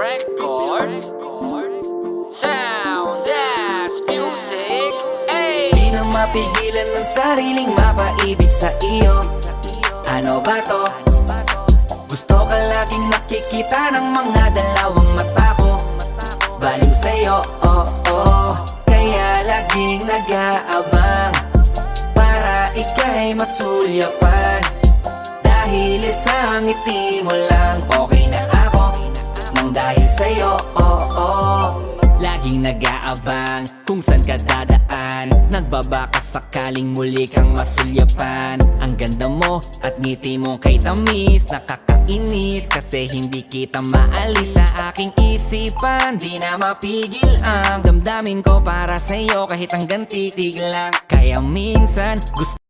Records, Sound as Music, ay! Di na mapigilan ng sariling mapaibig sa iyo. Ano ba to? Gusto ka laging nakikita ng mga dalawang mata ko. Baliw sa'yo, oh, oh. Kaya laging nag-aabang para ika'y masulyapan. Dahil isang ngiti mo lang, okay na ako nang dahil sa'yo, oh, oh. Laging nag-aabang kung saan ka dadaan. Nagbabaka sakaling muli kang masulyapan. Ang ganda mo at ngiti mo kay tamis, nakakainis kasi hindi kita maalis sa aking isipan. Di na mapigil ang damdamin ko para sa'yo kahit hanggang titig lang. Kaya minsan gusto